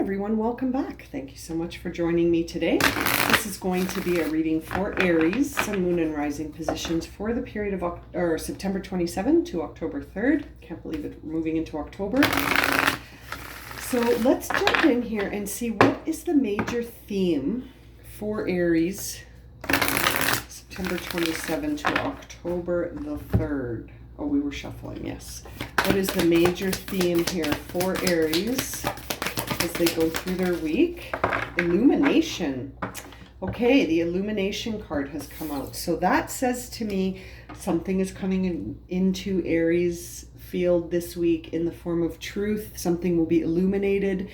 everyone, welcome back. Thank you so much for joining me today. This is going to be a reading for Aries, Sun, Moon, and Rising positions for the period of September 27 to October 3rd. Can't believe it, moving into October. So let's jump in here and see what is the major theme for Aries, September 27 to October the 3rd. Oh, we were shuffling, yes. What is the major theme here for Aries as they go through their week? Illumination. Okay, the Illumination card has come out. So that says to me something is coming into Aries field this week in the form of truth. Something will be illuminated.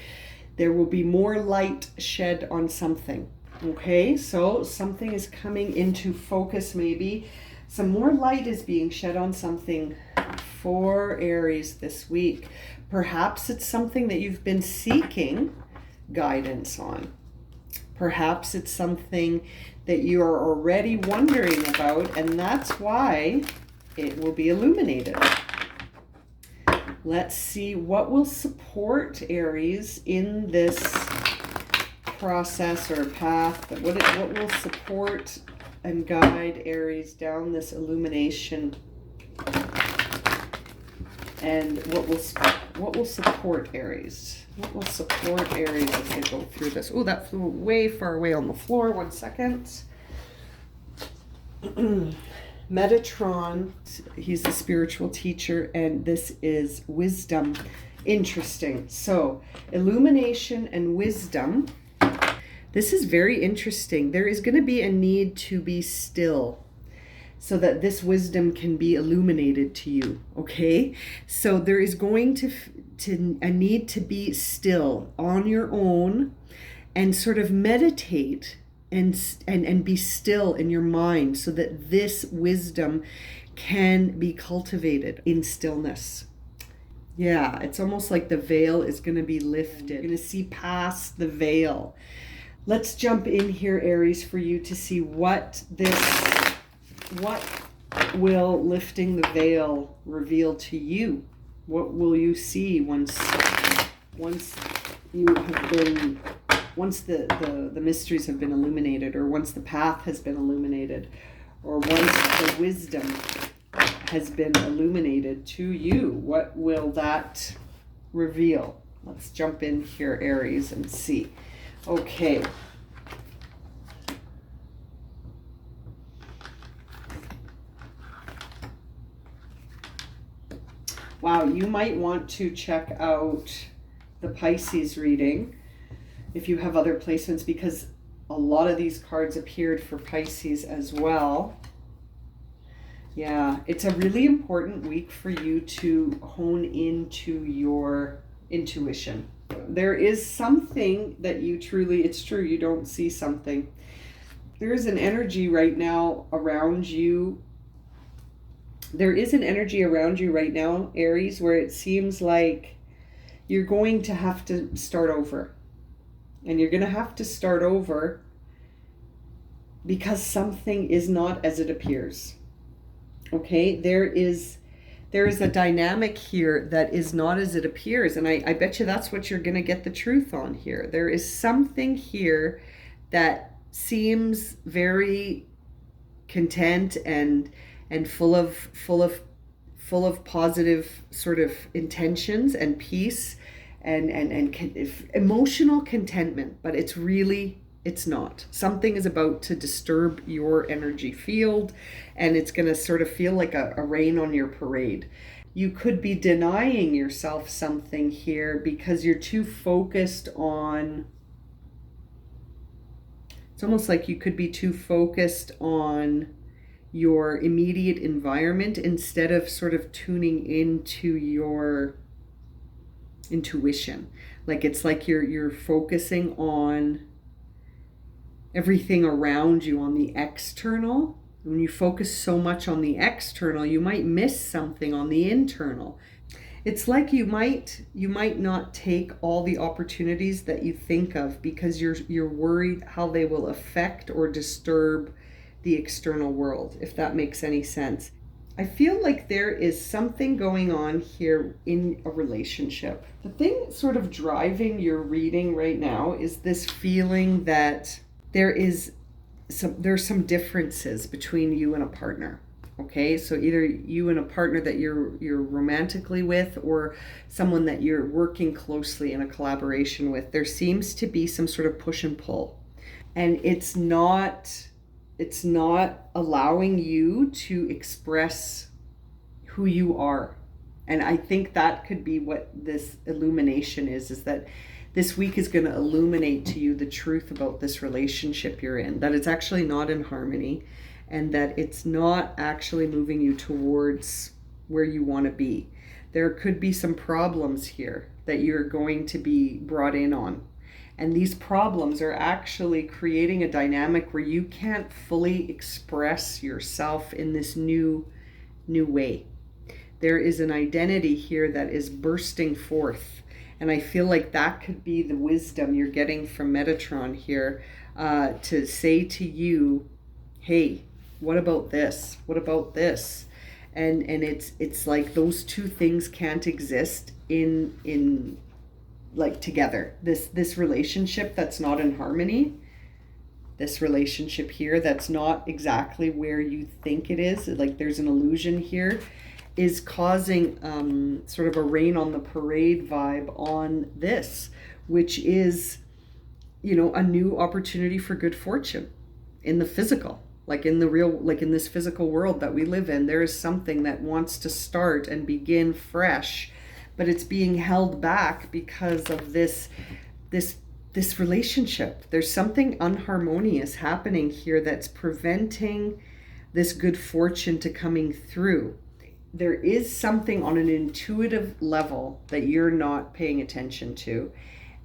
There will be more light shed on something. Okay, so something is coming into focus maybe. Some more light is being shed on something for Aries this week. Perhaps it's something that you've been seeking guidance on. Perhaps it's something that you are already wondering about, and that's why it will be illuminated. Let's see what will support Aries in this process or path. What will support and guide Aries down this illumination, and what will support Aries? What will support Aries as they go through this? Oh, that flew way far away on the floor. 1 second. Metatron, he's the spiritual teacher, and this is wisdom. Interesting. So, illumination and wisdom. This is very interesting. There is going to be a need to be still so that this wisdom can be illuminated to you, okay? So there is going to a need to be still on your own and sort of meditate and be still in your mind so that this wisdom can be cultivated in stillness. Yeah, it's almost like the veil is going to be lifted. You're going to see past the veil. Let's jump in here, Aries, for you to see what will lifting the veil reveal to you. What will you see once you have been, once the mysteries have been illuminated, or once the path has been illuminated, or once the wisdom has been illuminated to you? What will that reveal? Let's jump in here, Aries, and see. Okay. Wow, you might want to check out the Pisces reading if you have other placements, because a lot of these cards appeared for Pisces as well. Yeah, it's a really important week for you to hone into your intuition. There is something that you truly, it's true, you don't see something. There is an energy right now around you. There is an energy around you right now, Aries, where it seems like you're going to have to start over. And you're going to have to start over because something is not as it appears. Okay, there is a dynamic here that is not as it appears. And I bet you that's what you're going to get the truth on here. There is something here that seems very content and full of positive sort of intentions and peace and emotional contentment, but it's not. Something is about to disturb your energy field, and it's going to sort of feel like a rain on your parade. You could be denying yourself something here because you're too focused on, it's almost like you could be too focused on your immediate environment instead of sort of tuning into your intuition. Like it's like you're focusing on everything around you, on the external. When you focus so much on the external, you might miss something on the internal. It's like you might not take all the opportunities that you think of because you're worried how they will affect or disturb the external world, if that makes any sense. I feel like there is something going on here in a relationship. The thing sort of driving your reading right now is this feeling that there's some differences between you and a partner. Okay, so either you and a partner that you're romantically with, or someone that you're working closely in a collaboration with. There seems to be some sort of push and pull, and it's not allowing you to express who you are. And I think that could be what this illumination is that this week is going to illuminate to you the truth about this relationship you're in, that it's actually not in harmony, and that it's not actually moving you towards where you want to be. There could be some problems here that you're going to be brought in on. And these problems are actually creating a dynamic where you can't fully express yourself in this new way. There is an identity here that is bursting forth. And I feel like that could be the wisdom you're getting from Metatron here, to say to you, hey, what about this? What about this? And it's like those two things can't exist in like together. This relationship that's not in harmony, this relationship here that's not exactly where you think it is, like there's an illusion here, is causing sort of a rain on the parade vibe on this, which is, you know, a new opportunity for good fortune in the physical, like in the real, like in this physical world that we live in. There is something that wants to start and begin fresh, but it's being held back because of this relationship. There's something unharmonious happening here that's preventing this good fortune to coming through. There is something on an intuitive level that you're not paying attention to.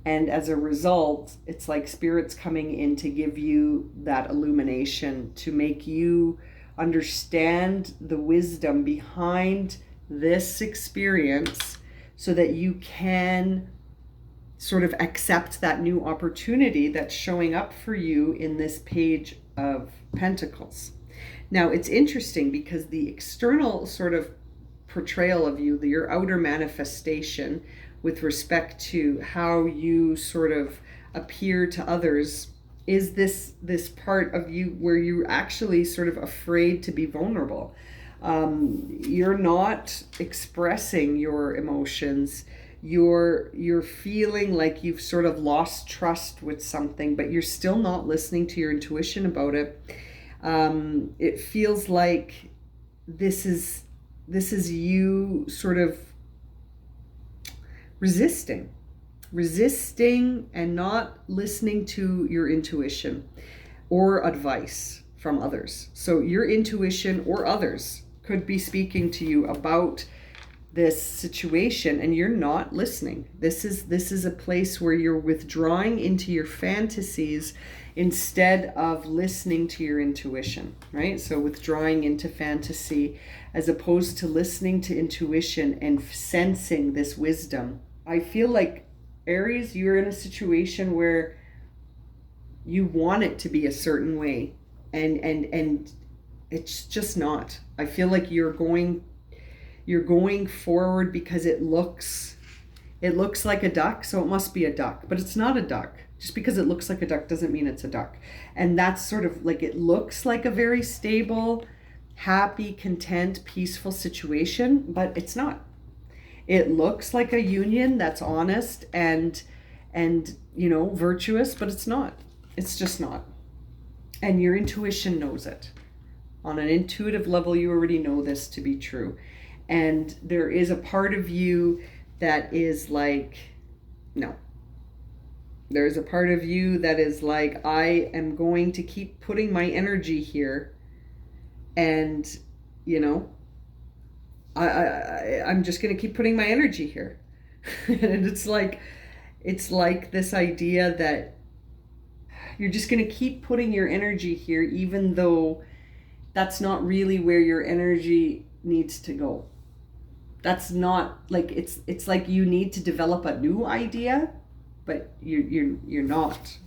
And as a result, it's like Spirit's coming in to give you that illumination, to make you understand the wisdom behind this experience, so that you can sort of accept that new opportunity that's showing up for you in this Page of Pentacles. Now, it's interesting because the external sort of portrayal of you, your outer manifestation with respect to how you sort of appear to others, is this part of you where you're actually sort of afraid to be vulnerable. You're not expressing your emotions. You're feeling like you've sort of lost trust with something, but you're still not listening to your intuition about it. It feels like this is you sort of resisting and not listening to your intuition or advice from others. So your intuition or others could be speaking to you about this situation and you're not listening. This is a place where you're withdrawing into your fantasies instead of listening to your intuition, right? So withdrawing into fantasy as opposed to listening to intuition and sensing this wisdom. I feel like, Aries, you're in a situation where you want it to be a certain way, and it's just not. I feel like you're going forward because it looks like a duck, so it must be a duck, but it's not a duck. Just because it looks like a duck doesn't mean it's a duck. And that's sort of like, it looks like a very stable, happy, content, peaceful situation, but it's not. It looks like a union that's honest and you know, virtuous, but it's not. It's just not. And your intuition knows it. On an intuitive level, you already know this to be true. And there is a part of you that is like, no. There's a part of you that is like, I am going to keep putting my energy here. And, you know, I'm just going to keep putting my energy here. And it's like this idea that you're just going to keep putting your energy here, even though that's not really where your energy needs to go. That's not like, it's like you need to develop a new idea, but you're not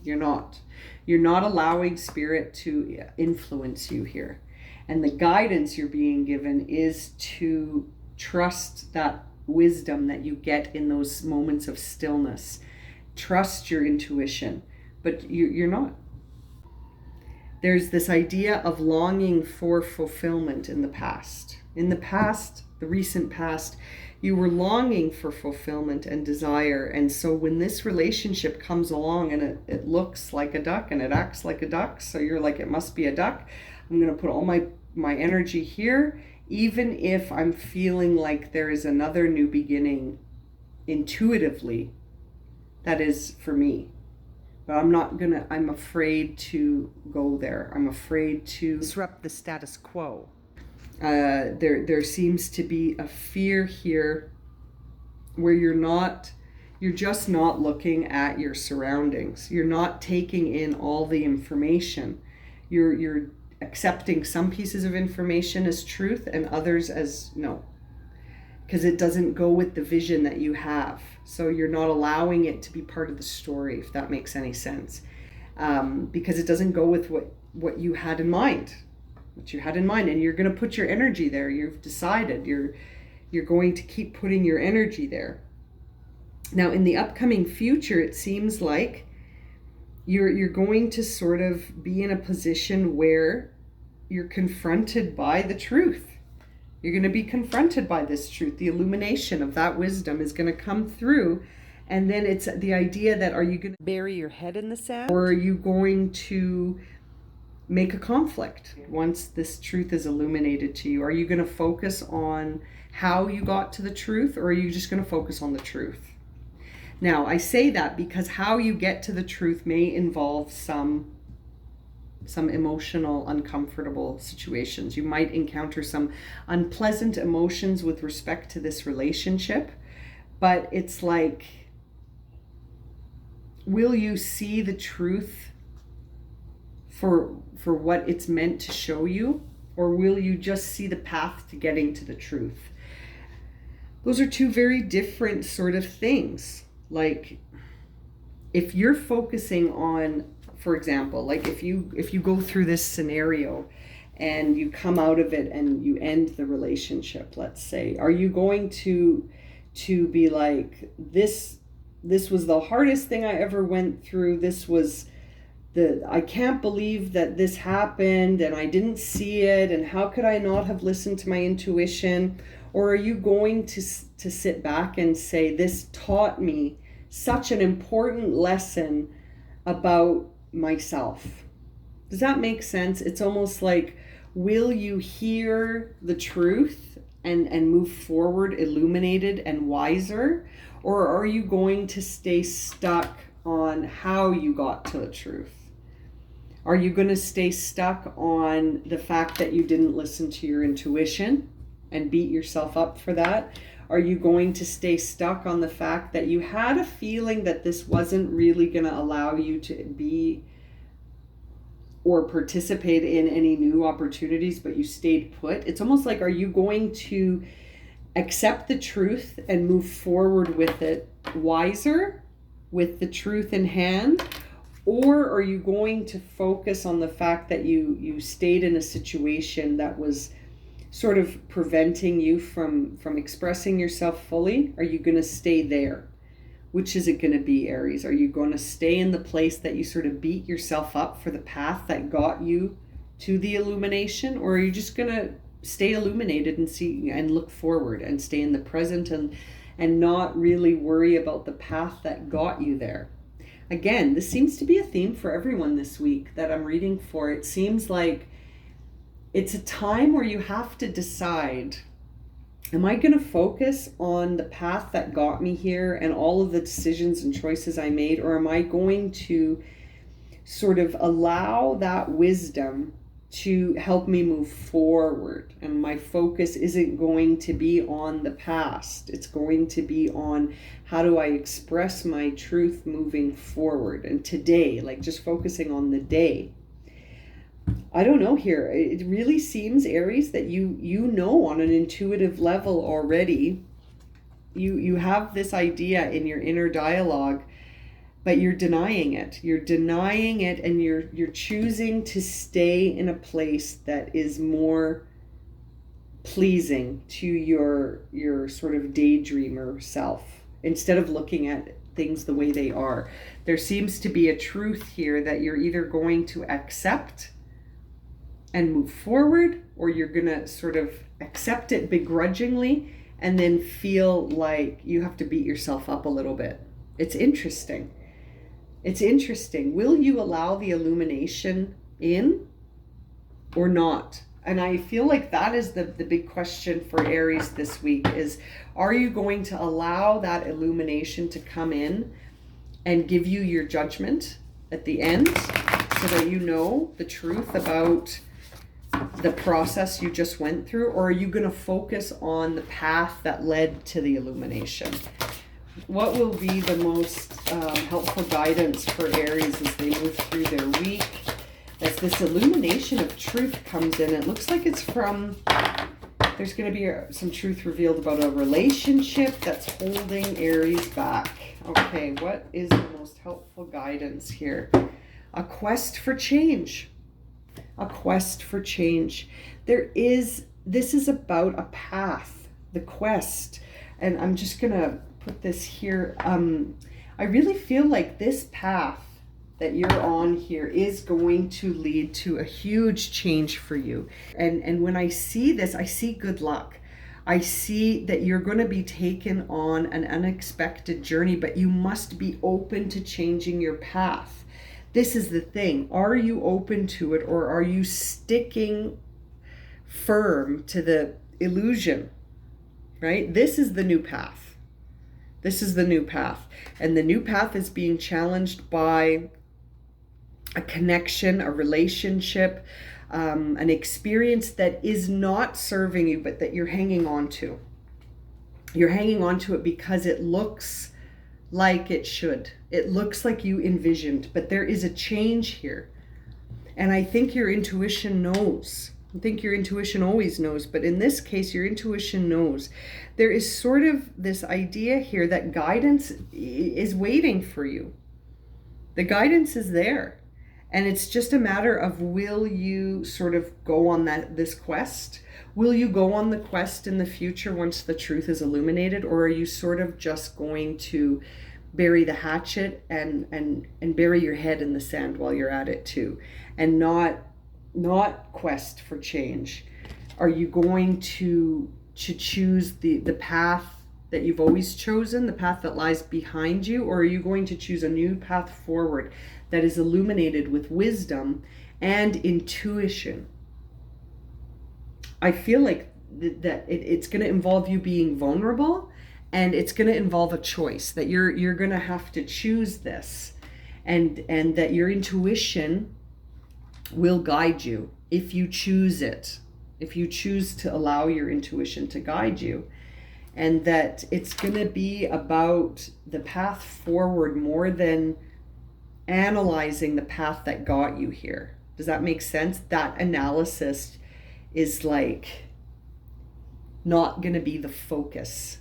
allowing Spirit to influence you here. And the guidance you're being given is to trust that wisdom that you get in those moments of stillness. Trust your intuition, but you're not. There's this idea of longing for fulfillment in the past. In the past, the recent past, you were longing for fulfillment and desire. And so when this relationship comes along and it looks like a duck and it acts like a duck, so you're like, it must be a duck. I'm going to put all my energy here, even if I'm feeling like there is another new beginning intuitively that is for me. But I'm afraid to go there. I'm afraid to disrupt the status quo. There seems to be a fear here where you're just not looking at your surroundings. You're not taking in all the information. You're accepting some pieces of information as truth and others as no, because it doesn't go with the vision that you have. So you're not allowing it to be part of the story, if that makes any sense, because it doesn't go with what you had in mind. And you're going to put your energy there. You've decided you're going to keep putting your energy there. Now, in the upcoming future, it seems like you're going to sort of be in a position where you're confronted by the truth. You're going to be confronted by this truth. The illumination of that wisdom is going to come through. And then it's the idea that, are you going to bury your head in the sand, or are you going to make a conflict once this truth is illuminated to you? Are you going to focus on how you got to the truth, or are you just going to focus on the truth? Now, I say that because how you get to the truth may involve some emotional, uncomfortable situations. You might encounter some unpleasant emotions with respect to this relationship, but it's like, will you see the truth for what it's meant to show you, or will you just see the path to getting to the truth? Those are two very different sort of things. Like, if you're focusing on, for example, like if you go through this scenario and you come out of it and you end the relationship, let's say, are you going to be like, this was the hardest thing I ever went through, I can't believe that this happened and I didn't see it, and how could I not have listened to my intuition? Or are you going to sit back and say, this taught me such an important lesson about myself? Does that make sense? It's almost like, will you hear the truth and move forward illuminated and wiser? Or are you going to stay stuck on how you got to the truth? Are you going to stay stuck on the fact that you didn't listen to your intuition and beat yourself up for that? Are you going to stay stuck on the fact that you had a feeling that this wasn't really going to allow you to be or participate in any new opportunities, but you stayed put? It's almost like, are you going to accept the truth and move forward with it wiser, with the truth in hand? Or are you going to focus on the fact that you stayed in a situation that was sort of preventing you from expressing yourself fully? Are you going to stay there? Which is it going to be, Aries? Are you going to stay in the place that you sort of beat yourself up for the path that got you to the illumination? Or are you just going to stay illuminated and see and look forward and stay in the present and not really worry about the path that got you there? Again, this seems to be a theme for everyone this week that I'm reading for. It seems like it's a time where you have to decide, am I going to focus on the path that got me here and all of the decisions and choices I made, or am I going to sort of allow that wisdom to help me move forward? And my focus isn't going to be on the past. It's going to be on, how do I express my truth moving forward? And today, like just focusing on the day. I don't know here. It really seems, Aries, that you know on an intuitive level already, you have this idea in your inner dialogue but you're denying it. You're denying it, and you're choosing to stay in a place that is more pleasing to your sort of daydreamer self, instead of looking at things the way they are. There seems to be a truth here that you're either going to accept and move forward, or you're going to sort of accept it begrudgingly and then feel like you have to beat yourself up a little bit. It's interesting. It's interesting. Will you allow the illumination in or not? And I feel like that is the big question for Aries this week is, are you going to allow that illumination to come in and give you your judgment at the end so that you know the truth about the process you just went through? Or are you going to focus on the path that led to the illumination? What will be the most helpful guidance for Aries as they move through their week? As this illumination of truth comes in, it looks like it's from, there's going to be some truth revealed about a relationship that's holding Aries back. Okay, what is the most helpful guidance here? A quest for change. A quest for change. This is about a path, the quest. And I'm just going to put this here. I really feel like this path that you're on here is going to lead to a huge change for you. And when I see this, I see good luck. I see that you're going to be taken on an unexpected journey, but you must be open to changing your path. This is the thing. Are you open to it, or are you sticking firm to the illusion, right? This is the new path. This is the new path. And the new path is being challenged by a connection, a relationship, an experience that is not serving you, but that you're hanging on to. You're hanging on to it because it looks like it should. It looks like you envisioned, but there is a change here. And I think your intuition knows. I think your intuition always knows, but in this case, your intuition knows. There is sort of this idea here that guidance is waiting for you. The guidance is there. And it's just a matter of, will you sort of go on this quest? Will you go on the quest in the future once the truth is illuminated? Or are you sort of just going to bury the hatchet and bury your head in the sand while you're at it too, and not quest for change? Are you going to choose the path that you've always chosen, the path that lies behind you? Or are you going to choose a new path forward that is illuminated with wisdom and intuition? I feel like that it's going to involve you being vulnerable, and it's going to involve a choice, that you're going to have to choose this, and that your intuition will guide you if you choose it, if you choose to allow your intuition to guide you. And that it's going to be about the path forward more than analyzing the path that got you here. Does that make sense? That analysis is like not going to be the focus.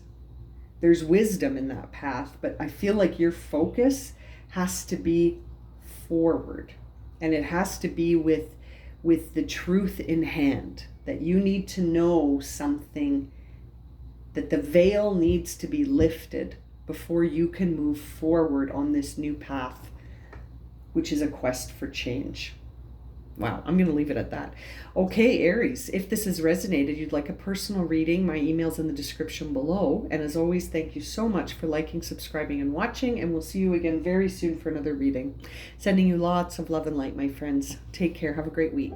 There's wisdom in that path, but I feel like your focus has to be forward, and it has to be with the truth in hand, that you need to know something, that the veil needs to be lifted before you can move forward on this new path, which is a quest for change. Wow, I'm going to leave it at that. Okay, Aries, if this has resonated, you'd like a personal reading, my email's in the description below. And as always, thank you so much for liking, subscribing, and watching. And we'll see you again very soon for another reading. Sending you lots of love and light, my friends. Take care. Have a great week.